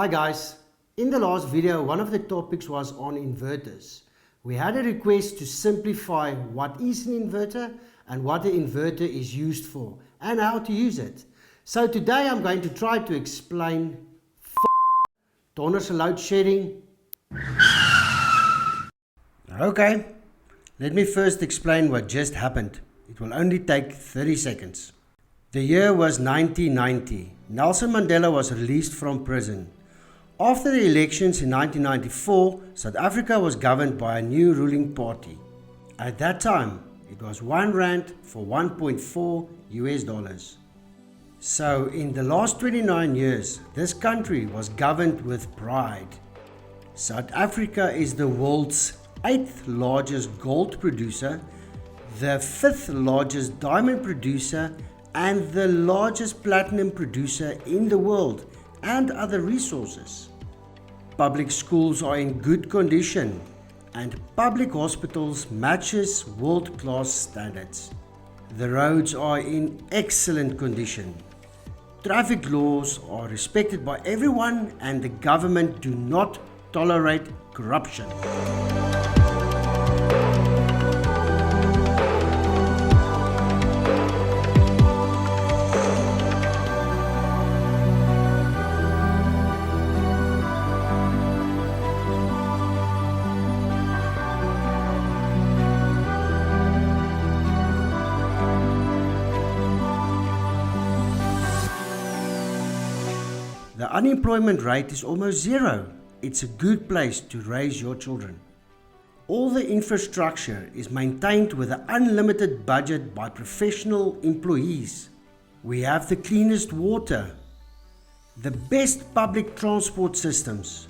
Hi guys, in the last video one of the topics was on inverters. We had a request to simplify what is an inverter and what the inverter is used for and how to use it. So today I'm going to try to explain donderse load shedding. Okay, let me first explain what just happened. It will only take 30 seconds. The year was 1990. Nelson Mandela was released from prison. After the elections in 1994, South Africa was governed by a new ruling party. At that time, it was R1 for 1.4 US dollars. So in the last 29 years, this country was governed with pride. South Africa is the world's 8th largest gold producer, the 5th largest diamond producer, and the largest platinum producer in the world, and other resources. Public schools are in good condition and public hospitals matches world-class standards. The roads are in excellent condition. Traffic laws are respected by everyone and the government do not tolerate corruption. The unemployment rate is almost zero. It's a good place to raise your children. All the infrastructure is maintained with an unlimited budget by professional employees. We have the cleanest water, the best public transport systems.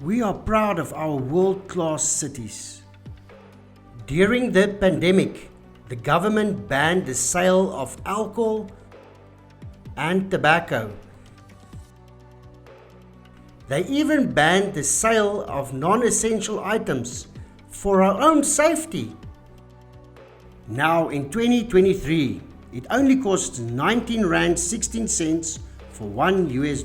We are proud of our world-class cities. During the pandemic, the government banned the sale of alcohol and tobacco. They even banned the sale of non-essential items for our own safety. Now in 2023, it only costs 19 Rand 16 cents for $1 US.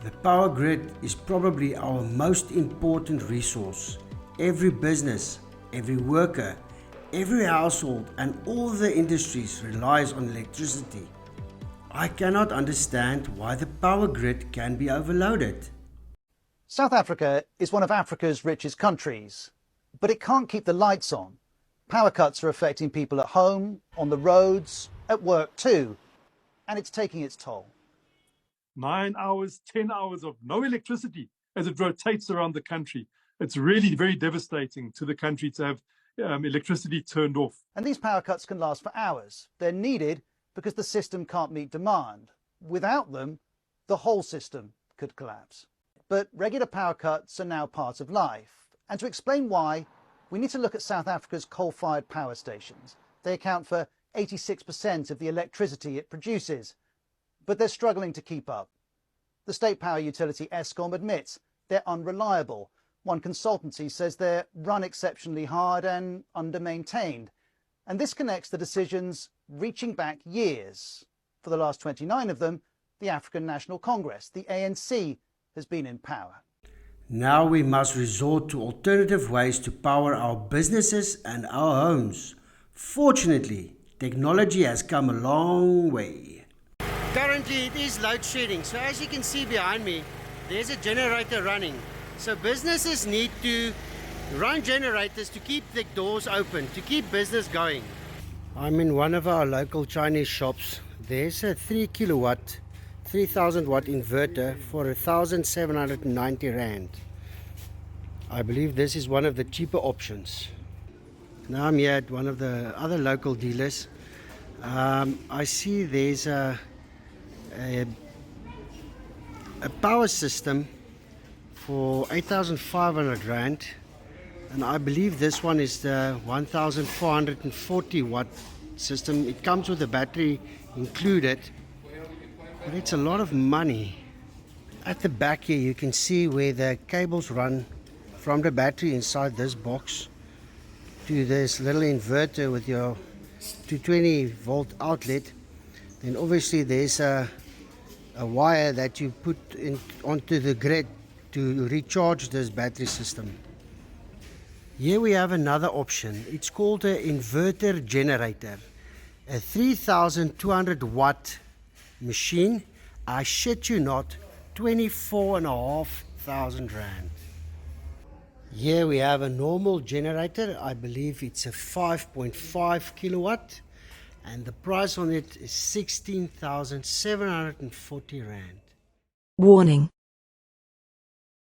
The power grid is probably our most important resource. Every business, every worker, every household and all the industries relies on electricity. I cannot understand why the power grid can be overloaded. South Africa is one of Africa's richest countries, but it can't keep the lights on. Power cuts are affecting people at home, on the roads, at work too, and it's taking its toll. 9 hours, 10 hours of no electricity as it rotates around the country. It's really very devastating to the country to have electricity turned off. And these power cuts can last for hours. They're needed because the system can't meet demand. Without them, the whole system could collapse. But regular power cuts are now part of life. And to explain why, we need to look at South Africa's coal-fired power stations. They account for 86% of the electricity it produces, but they're struggling to keep up. The state power utility Eskom admits they're unreliable. One consultancy says they're run exceptionally hard and under-maintained. And this connects the decisions reaching back years. For the last 29 of them, the African National Congress, the ANC, has been in power. Now we must resort to alternative ways to power our businesses and our homes. Fortunately, technology has come a long way. Currently it is load shedding, so as you can see behind me, there's a generator running. So businesses need to run generators to keep the doors open, to keep business going. I'm in one of our local Chinese shops. There's a 3 kilowatt, 3000 watt inverter for 1,790 Rand. I believe this is one of the cheaper options. Now I'm here at one of the other local dealers. I see there's a power system for 8,500 Rand. And I believe this one is the 1,440 watt system. It comes with a battery included, but it's a lot of money. At the back here you can see where the cables run from the battery inside this box to this little inverter with your 220 volt outlet. Then obviously there's a a wire that you put onto the grid to recharge this battery system. Here we have another option. It's called an inverter generator, a 3200 watt machine. I shit you not, 24,500 rand. Here we have a normal generator. I believe it's a 5.5 kilowatt, and the price on it is 16,740 rand. Warning.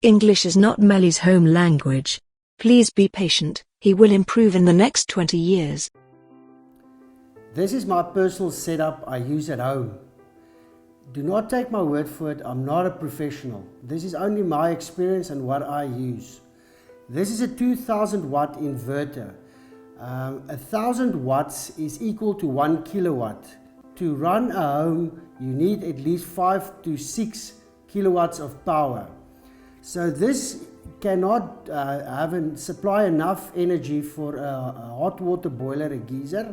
English is not Melly's home language. Please be patient, he will improve in the next 20 years. This is my personal setup I use at home. Do not take my word for it, I'm not a professional. This is only my experience and what I use. This is a 2000 watt inverter. 1000 watts is equal to 1 kilowatt. To run a home, you need at least 5 to 6 kilowatts of power. So this cannot supply enough energy for a hot water boiler, a geyser,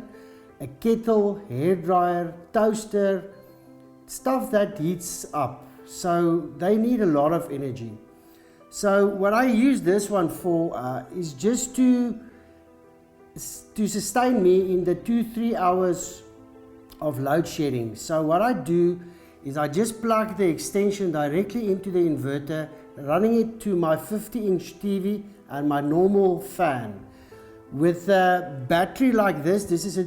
a kettle, hairdryer, toaster, stuff that heats up. So they need a lot of energy. So what I use this one for is just to sustain me in the 2-3 hours of load shedding. So what I do is I just plug the extension directly into the inverter, running it to my 50-inch TV and my normal fan. With a battery like this is a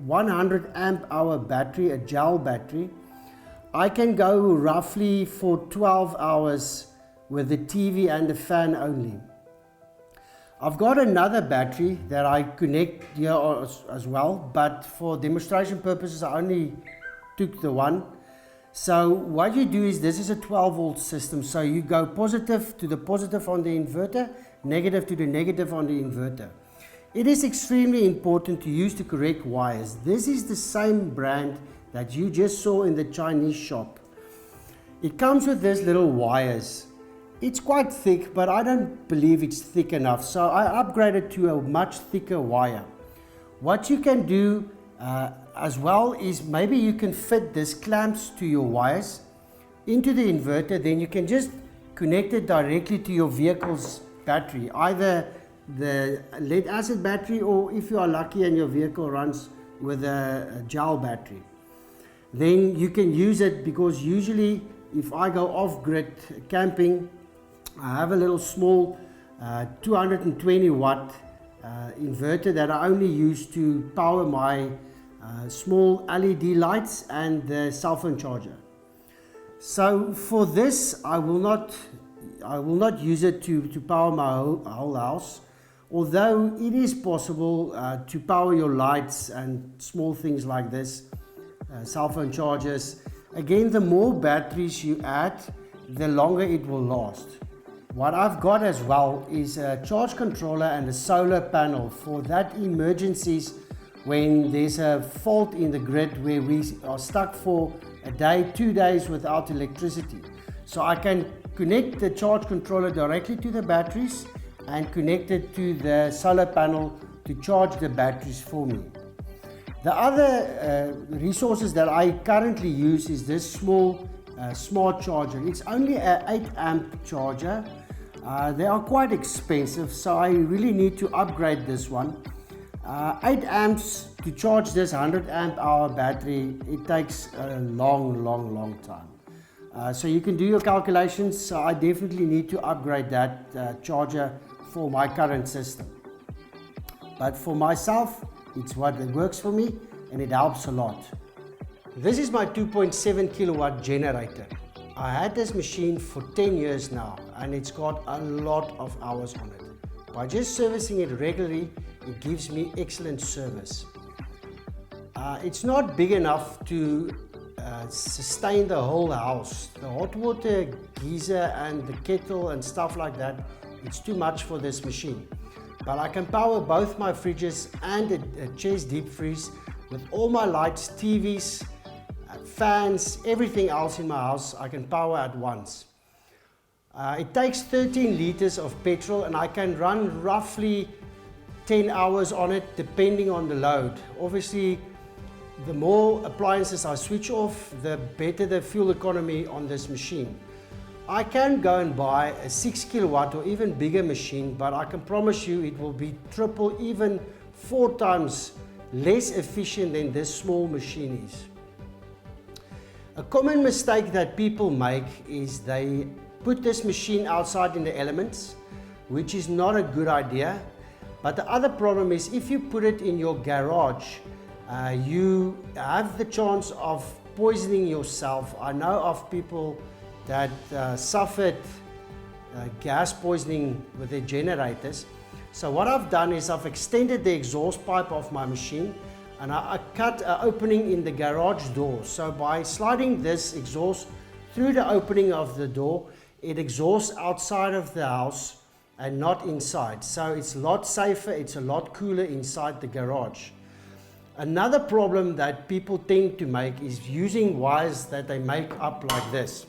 100 amp hour battery, a gel battery. I can go roughly for 12 hours with the TV and the fan only. I've got another battery that I connect here as well, but for demonstration purposes I only took the one. So what you do is, this is a 12 volt system, so you go positive to the positive on the inverter, negative to the negative on the inverter. It is extremely important to use the correct wires. This is the same brand that you just saw in the Chinese shop. It comes with these little wires. It's quite thick, but I don't believe it's thick enough, so I upgraded to a much thicker wire. What you can do as well is, maybe you can fit these clamps to your wires into the inverter, then you can just connect it directly to your vehicle's battery, either the lead acid battery, or if you are lucky and your vehicle runs with a gel battery, then you can use it, because usually if I go off-grid camping, I have a little small 220 watt inverter that I only use to power my small LED lights and the cell phone charger. So for this I will not use it to power my whole house, although it is possible to power your lights and small things like this, cell phone chargers. Again, the more batteries you add, the longer it will last. What I've got as well is a charge controller and a solar panel for that emergencies when there's a fault in the grid where we are stuck for a day, 2 days without electricity. So I can connect the charge controller directly to the batteries and connect it to the solar panel to charge the batteries for me. The other resources that I currently use is this small smart charger. It's only an 8 amp charger. They are quite expensive, so I really need to upgrade this one. 8 amps to charge this 100 amp hour battery, it takes a long time. So you can do your calculations. So I definitely need to upgrade that charger for my current system. But for myself, it's what works for me, and it helps a lot. This is my 2.7 kilowatt generator. I had this machine for 10 years now, and it's got a lot of hours on it. By just servicing it regularly, it gives me excellent service. It's not big enough to sustain the whole house. The hot water geyser and the kettle and stuff like that, it's too much for this machine. But I can power both my fridges and a chest deep freeze with all my lights, TVs, fans, everything else in my house I can power at once. It takes 13 liters of petrol, and I can run roughly 10 hours on it depending on the load. Obviously, the more appliances I switch off, the better the fuel economy on this machine. I can go and buy a 6 kilowatt or even bigger machine, but I can promise you it will be triple, even 4 times less efficient than this small machine is. A common mistake that people make is they put this machine outside in the elements, which is not a good idea. But the other problem is if you put it in your garage, you have the chance of poisoning yourself. I know of people that suffered gas poisoning with their generators. So what I've done is I've extended the exhaust pipe of my machine, and I cut an opening in the garage door. So by sliding this exhaust through the opening of the door, it exhausts outside of the house and not inside. So it's a lot safer, it's a lot cooler inside the garage. Another problem that people tend to make is using wires that they make up like this.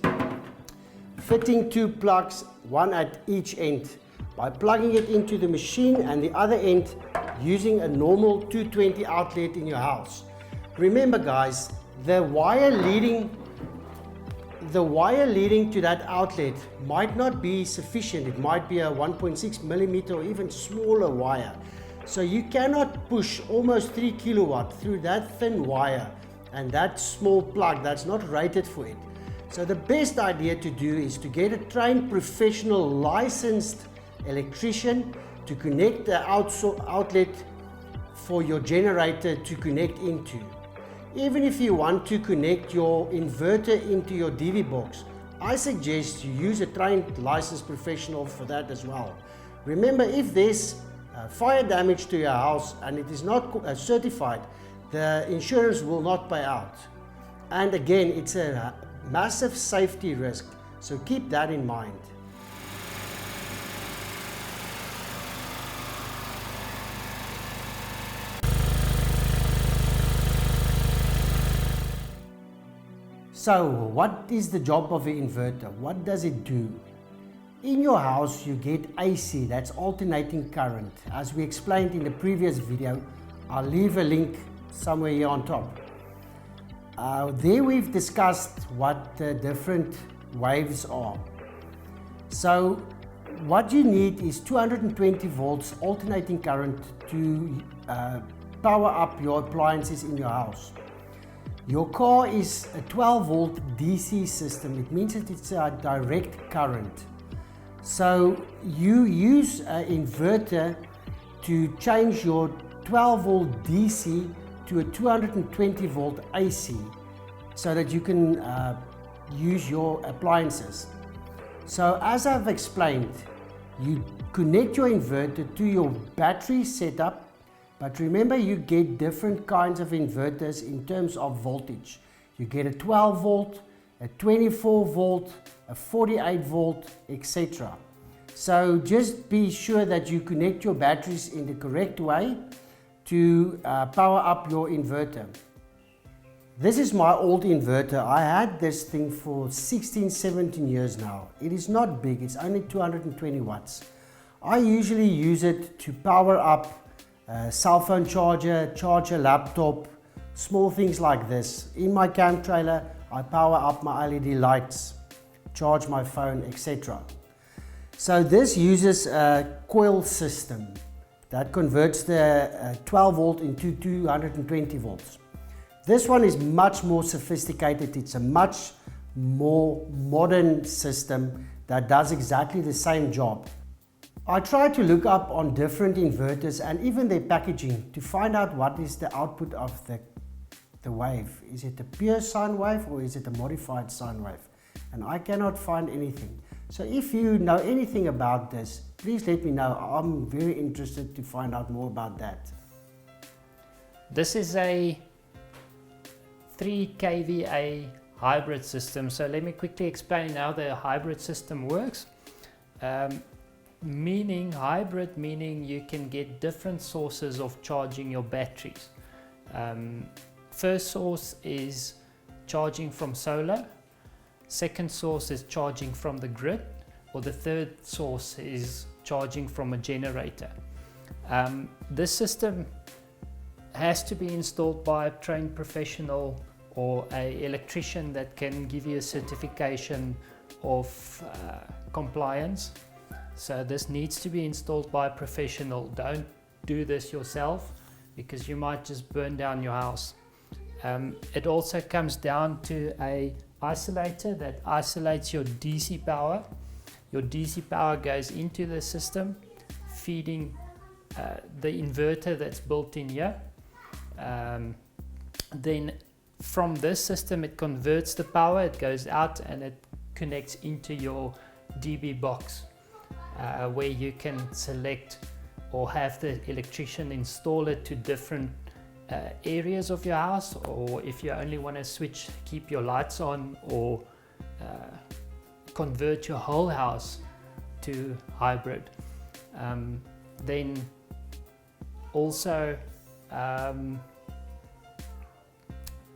Fitting 2 plugs, one at each end, by plugging it into the machine and the other end using a normal 220 outlet in your house. Remember guys, the wire leading to that outlet might not be sufficient. It might be a 1.6 millimeter or even smaller wire. So you cannot push almost 3 kilowatt through that thin wire and that small plug that's not rated for it. So the best idea to do is to get a trained professional licensed electrician to connect the outlet for your generator to connect into. Even if you want to connect your inverter into your DV box, I suggest you use a trained licensed professional for that as well. Remember, if there's fire damage to your house and it is not certified, the insurance will not pay out. And again, it's a massive safety risk, so keep that in mind. So what is the job of an inverter? What does it do? In your house you get AC, that's alternating current. As we explained in the previous video, I'll leave a link somewhere here on top. There we've discussed what the different waves are. So what you need is 220 volts alternating current to power up your appliances in your house. Your car is a 12 volt DC system. It means that it's a direct current. So you use an inverter to change your 12 volt DC to a 220 volt AC so that you can use your appliances. So as I've explained, you connect your inverter to your battery setup, but remember you get different kinds of inverters in terms of voltage. You get a 12 volt, a 24 volt, a 48 volt, etc. So just be sure that you connect your batteries in the correct way to power up your inverter. This is my old inverter. I had this thing for 16-17 years now. It is not big, it's only 220 watts. I usually use it to power up a cell phone charger, charge a laptop, small things like this. In my camp trailer, I power up my LED lights, charge my phone, etc. So this uses a coil system that converts the 12 volt into 220 volts. This one is much more sophisticated. It's a much more modern system that does exactly the same job. I tried to look up on different inverters and even their packaging to find out what is the output of the wave. Is it a pure sine wave or is it a modified sine wave? And I cannot find anything. So if you know anything about this, please let me know. I'm very interested to find out more about that. This is a 3 kVA hybrid system. So let me quickly explain how the hybrid system works. Hybrid meaning you can get different sources of charging your batteries. First source is charging from solar. Second source is charging from the grid, or the third source is charging from a generator. This system has to be installed by a trained professional or an electrician that can give you a certification of compliance. So this needs to be installed by a professional. Don't do this yourself because you might just burn down your house. It also comes down to a isolator that isolates your DC power. Your DC power goes into the system, feeding the inverter that's built in here. Then from this system it converts the power, it goes out and it connects into your DB box, where you can select or have the electrician install it to different areas of your house, or if you only want to keep your lights on, or convert your whole house to hybrid. Then also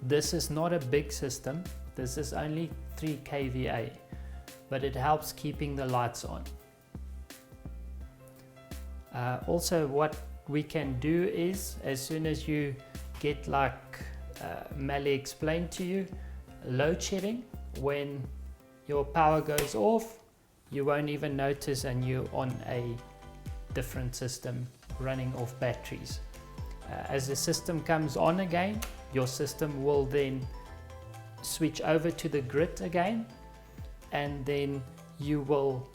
this is not a big system, this is only 3 kVA, but it helps keeping the lights on. Also what we can do is, as soon as you get, like Mally explained to you, load shedding, when your power goes off, you won't even notice and you're on a different system running off batteries. As the system comes on again, your system will then switch over to the grid again, and then you will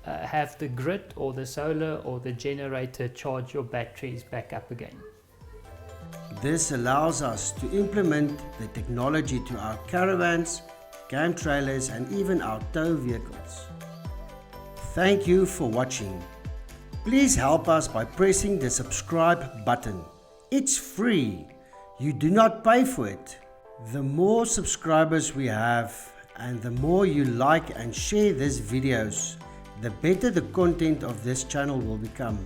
have the grid or the solar or the generator charge your batteries back up again. This allows us to implement the technology to our caravans, camp trailers and even our tow vehicles. Thank you for watching. Please help us by pressing the subscribe button. It's free. You do not pay for it. The more subscribers we have and the more you like and share these videos, the better the content of this channel will become.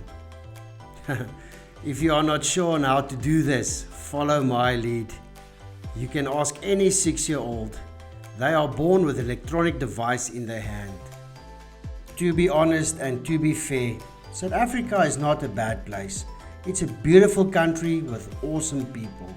If you are not sure on how to do this, follow my lead. You can ask any 6-year-old. They are born with an electronic device in their hand. To be honest and to be fair, South Africa is not a bad place. It's a beautiful country with awesome people.